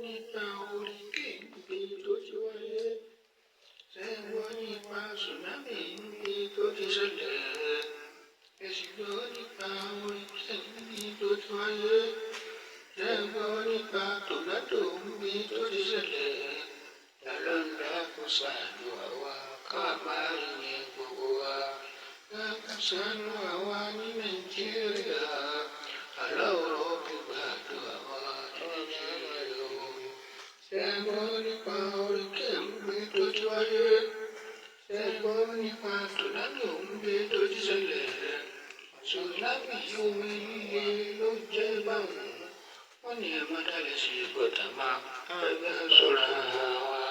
nípa orí kéńgbé tó ti wáyé. Ṣé ẹ gbọ́ nípa tsunami níbi tó ti ṣẹlẹ̀? Ẹ sì gbọ́ nípa orí kéńgbé tó ti wáyé. Ṣé ẹ gbọ́ nípa tòmátò níbi tó ti ṣẹlẹ̀? Lọ́lọ́dà kò ṣàánú àwa ká máa rìn gbogbo wa. Kò ṣàánú àwa ní Nàìjíríà. Aláwòrán kò gbàdúrà wa ní Nàìjíríà. Ṣé ẹ gbọ́ nípa orí kéńgbé tó ti wáyé? Ṣé ẹ gbọ́ nípa tòmátò níbi tó ti ṣẹlẹ̀? Tsunami omi líle ló jẹ́ báwọn. Wọ́n ní ẹ má dalẹ̀ sí gbọ́dọ̀ máa ẹgbẹ́ sọ̀rọ̀ wa.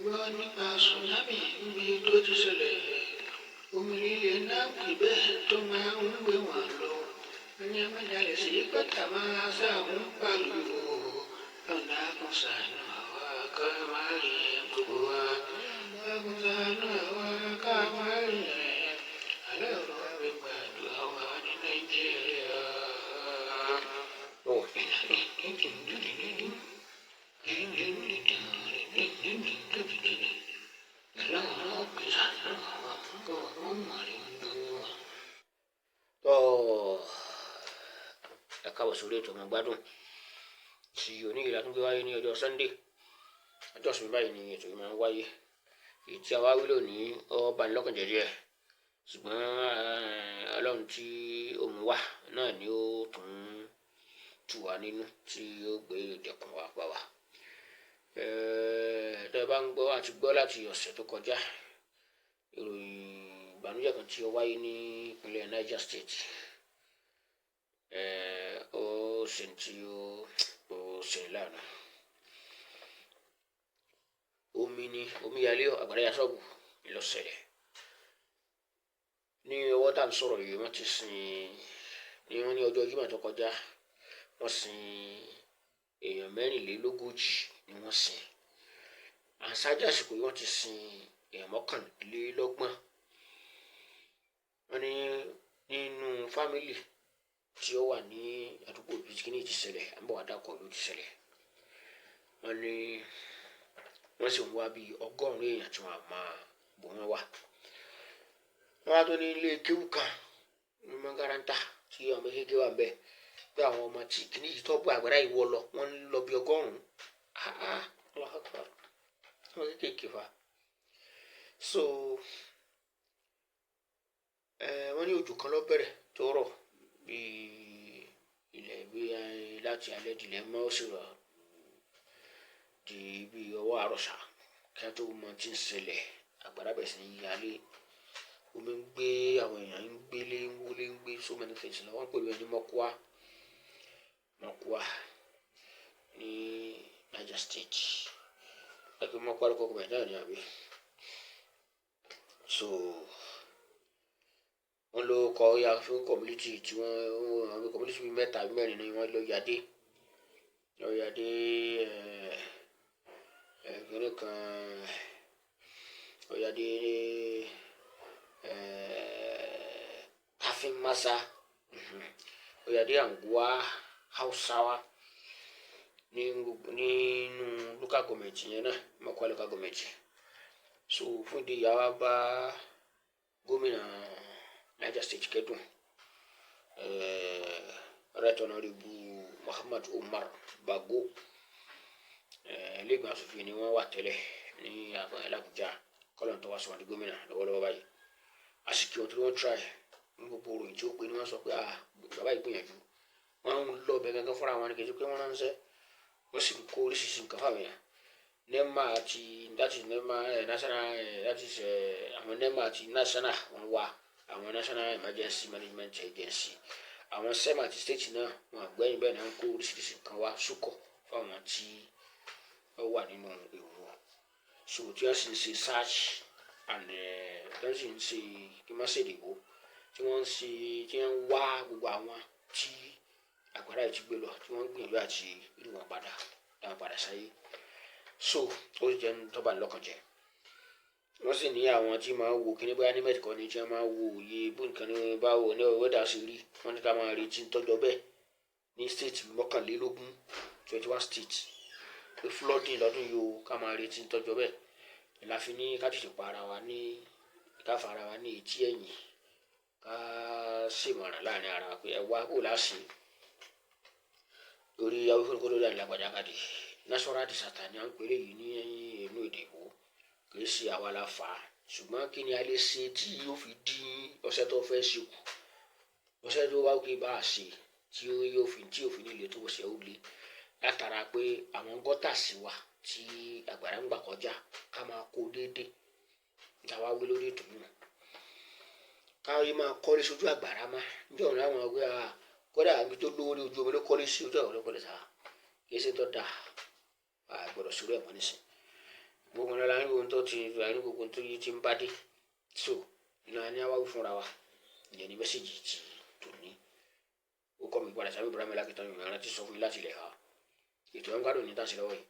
Gbọ́ nípa tsunami níbi tó ti ṣẹlẹ̀. Omi líle náà kì bẹ́ẹ̀ tó máa ń gbé wọn lọ. Ẹni ẹ má dalẹ̀ sí gbọ́dọ̀ máa sáwọn pariwo. Lọ́nà kò ṣàánú àwa ká máa rìn gbogbo wa. Kò ṣàánú àwa ká máa rìn. Aláwòrán kò gbàdúrà wa ní Nàìjíríà. Ẹ káàbọ̀ sórí ètò ọmọ gbádùn tí oníyìí látún gbé wáyé ní ọjọ́ Sunday. Ọjọ́ ìsinmi báyìí ni ètò yìí máa ń wáyé. Èyí tí a wá wí lónìí ó bani lọ́kàn jẹ́ díẹ̀, ṣùgbọ́n Ọlọ́run tí ó mú wá náà ni ó tún tù wá nínú tí ó gbé ìdẹ̀kùn wá bá wa. Tẹ́ ẹ bá ń gbọ́ àti gbọ́ láti ọ̀sẹ̀ tó kọjá ìròyìn ìbànújẹ́ kan tí ó wáyé ní ìpínlẹ̀ Niger State. Ó ṣe tí ó ṣe lánàá. Omíyalé àgbàrá ya ṣọ́ọ̀bù ló ṣẹlẹ̀. Ní ọwọ́ tá à ń sọ̀rọ̀ yìí wọ́n ti sin wọ́n ní ọjọ́ Jímọ̀ tó kọjá wọ́n sin èèyàn 44 ni wọ́n sin. Àṣáájú àsìkò yìí wọ́n ti sin èèyàn 29. Wọ́n ní nínú fámìlì tí ó wà ní àdúgbò bìkínì ti ṣẹlẹ̀ àbọ̀ àdàkọ̀ ló ti ṣẹlẹ̀. Wọ́n ní wọ́n sì ń wá bí 100 èèyàn tí wọ́n á máa bò wọ́n wá. Wọ́n á tó ní ilé kéwù kan ní Mọ́gàrántà tí ọmọ kékeré wà bẹ́ẹ̀ pé àwọn ọmọ tí kìíní yìí tó gbé àgbàrá yìí wọ lọ wọ́n ń lọ bí 100. Wọ́n kékeré fa. So wọ́n ní òjò kan ló bẹ̀rẹ̀ tó rọ̀ bí ilẹ̀ bí láti alẹ́ dilẹ̀ mọ́ ó sì rọ̀ di bí ọwọ́ àrọ̀ṣà kí á tó mọ tí ń ṣẹlẹ̀. Àgbàrá bẹ̀rẹ̀ sí ní yalé, omi ń gbé àwọn èèyàn ń gbélé ń wọlé ń gbé so many things lọ. Wọ́n pẹ̀lú ẹni mọ́kúá ní Niger State. Ẹgbẹ́ mọ́kúá ló kọ́kọ́ bẹ̀rẹ̀ náà ní àbí. So wọ́n ló kọ́ ya fún community tí àwọn community bíi 3 àbí 4 ni wọ́n lọ yàdé kìnìún kan ọ̀yàdé Kafin Masa ọ̀yàdé Anguwa Hausawa nínú local government yẹn náà Mọ́kọ́lá local government. So fún ìdí ìyá wa bá gómìnà Niger State kẹ́dùn Right Honorable Muhammad Umar Bago lẹ́gbẹ̀ẹ́ aṣòfin ni wọ́n wà tẹ́lẹ̀ ní Abuja kọ́lọ̀ tó wá sọ̀rọ̀ di gómìnà lọ́wọ́lọ́wọ́ báyìí. Àsìkò tí wọ́n try ní gbogbo òròyìn tí ó pé ni wọ́n sọ pé bàbá ìgbìyànjú wọ́n ń lọ bẹ gangan fúnra wọn ní kejì pé wọ́n ránṣẹ́ wọ́n sì kó oríṣiríṣi nǹkan fáwọn èèyàn. NEMA àti àwọn NEMA àti national wọ́n wá àwọn National Emergency Management Agency, àwọn SEMA àti state náà wọ́n àgbẹ̀yìn bẹ́ẹ̀ náà ń kó oríṣiríṣi nǹkan wá sókọ̀ fáwọn tí ó wà nínú ewu. So tí wọ́n sì ń ṣe search and wọ́n sì ń ṣe kí wọ́n ṣèdìbò tí wọ́n ń ṣe tí wọ́n ń wá gbogbo àwọn tí àgbàrá yìí ti gbé lọ tí wọ́n ń gbìyànjú àti rí wọn padà dáwọn padà sáyé. So ó jẹ́ tọ́ba lọ́kàn jẹ́. Wọ́n sì ní àwọn tí máa ń wo kíní bóyá ní mẹ́tìkọ́ ni tí wọ́n máa ń wo òye bó nǹkan ní báwo ní wẹ́dà sí rí. Wọ́n ní ká máa retí tọ́jọ́ bẹ́ẹ̀ ní state mọ́kànlélógún 21 states pé flooding lọ́dún yìí o ká máa retí tọ́jọ́ bẹ́ẹ̀. La fi ní ká tètè pa ara wa ní ká fa ara wa ní etí ẹ̀yìn ká ṣèmọ̀ràn láàrin ara wa pé ẹ wá kó láṣẹ lórí awífúnni kó ló dà lágbàjá kàdé natural disaster ni à ń pè léyìí ní inú èdè ìbò kì í ṣe àwa la fà á ṣùgbọ́n kí ni a lè ṣe tí yóò fi dín ọṣẹ tó fẹ́ ṣe kù ọṣẹ tó wá kí bá a ṣe tí yóò fi nílé tó ṣe ó le látara pé àwọn gọ́tà sí wa tí àgbàrá ń gbà kọjá ká máa kó déédéé ìtawá wí lórí ètò yìí káwọn yìí máa kọ́lé sójú àgbàrá má níjọ́ ọ̀nà àwọn ọgbẹ́ kódà àbí tó lówó ní ojú omi ló kọ́lé sí ojú àwọn ọlọ́pàá lẹ́sà kì í ṣe tó dáa gbọ́dọ̀ sórí ẹ̀mọ́ nísìn gbogbo náà láàrin gbogbo tó ti láàrin gbogbo tó yí ti ń bá dé so ìlànà ní àwa wí fúnra wa ìyẹn ní mẹ́sẹ̀gì ti tò ní ó kọ́ mi padà sábẹ́ Ibrahim Lákìtàn yìí rántí sọ fún yín láti ilẹ̀ ha ètò ẹ̀ ń gbádùn ní tàṣí lọ́wọ́ yìí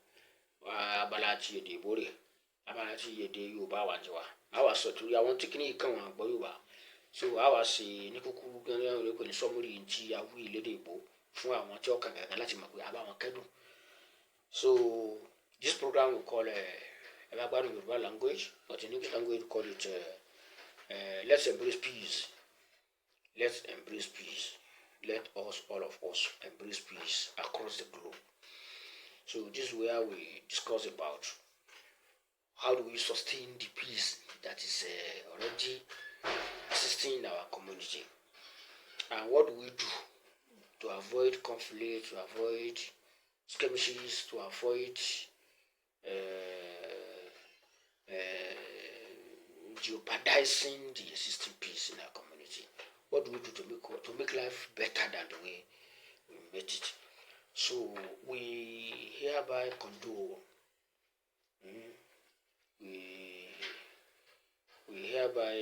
abala ti èdè ìbórè abala ti èdè Yorùbá wà jẹ wa àwa sọ torí àwọn tíkìnì kan wọn gbọ́ Yorùbá so àwa ṣe ní kúkúrú gángan rẹ pẹ̀lú sọmúrì ti awí ìlédè ìbò fún àwọn tí ọkàn gàgán láti mọ̀ pé àbá wọn kẹ́dùn so this program we call Elagbadun Yoruba language but in English language we call it let's embrace peace. Let's embrace peace. Let us, all of us, embrace peace across the globe. So this is where we discuss about how do we sustain the peace that is already existing in our community, and what do we do to avoid conflict, to avoid skirmishes, to avoid jeopardizing the existing peace in our community. What do we do to make life better than the way we made it? So we hereby condole. We hereby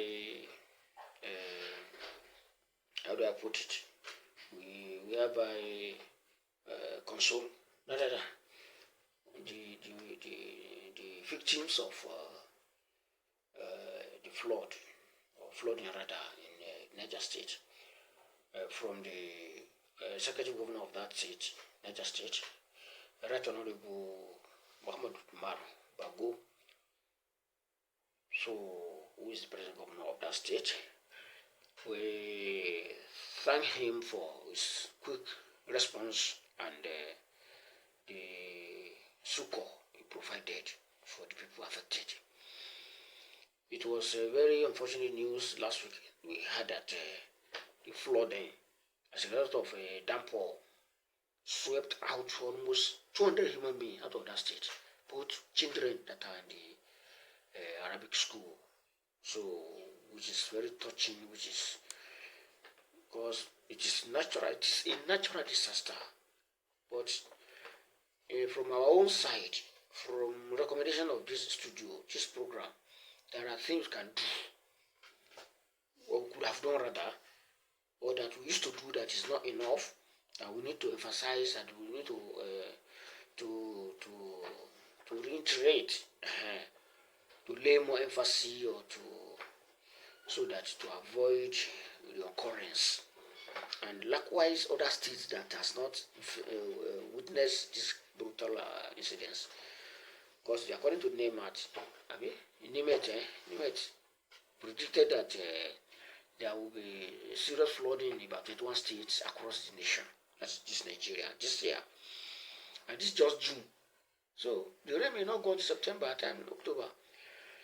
how do I put it? We hereby console the victims of the flooding rather in Niger State, from the Executive Governor of that state, Niger State, Right Honorable Muhammad Umar Bago, so who is the President Governor of that state. We thank him for his quick response and the succor he provided for the people affected. It was a very unfortunate news last week. We heard that the flooding as a result of a downpour swept out almost 200 human beings out of that state, both children that are in the Arabic school. So, which is very touching, which is because it is natural, it is a natural disaster. But from our own side, from recommendation of this studio, this program, there are things we can do, or we could have done rather, or that we used to do that is not enough, and we need to emphasize, and we need to reiterate, to lay more emphasis, or so that to avoid the occurrence. And likewise, other states that has not witnessed this brutal incidents, because according to NEMAT, NEMAT predicted that there will be serious flooding in about 21 states across the nation. That's this Nigeria, this year. And this is just June. So the rain may not go to September, time in October.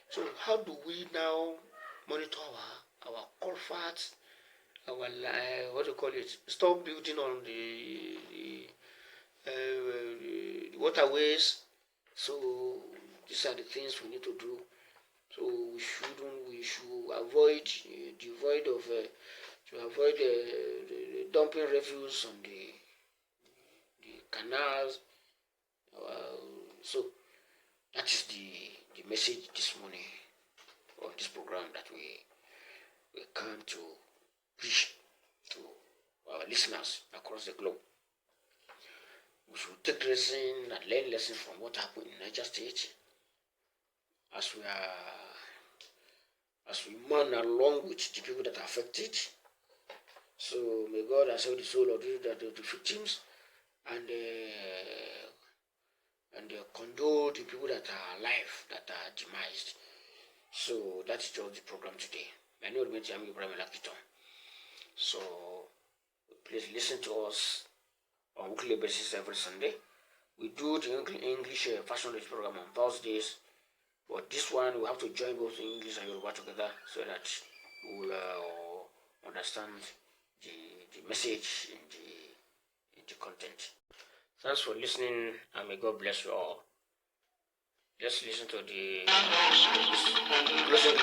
So how do we now monitor our culverts, our what do you call it? Stop building on the waterways. So these are the things we need to do. So we should avoid the dumping refuse on the canals. So that is the message this morning of this program that we come to preach to our listeners across the globe. We should take lesson and learn lessons from what happened in Niger State as we mourn along with the people that are affected. So may God accept the soul of the victims and condole the people that are alive, that are demised. So that is just the program today. My name is Ibrahim Lakito. So please listen to us on weekly basis every Sunday. We do the English fashion program on Thursdays, but this one we have to join both English and Yoruba together so that we will understand the message in the content. Thanks for listening, and may God bless you all. Just listen to the closing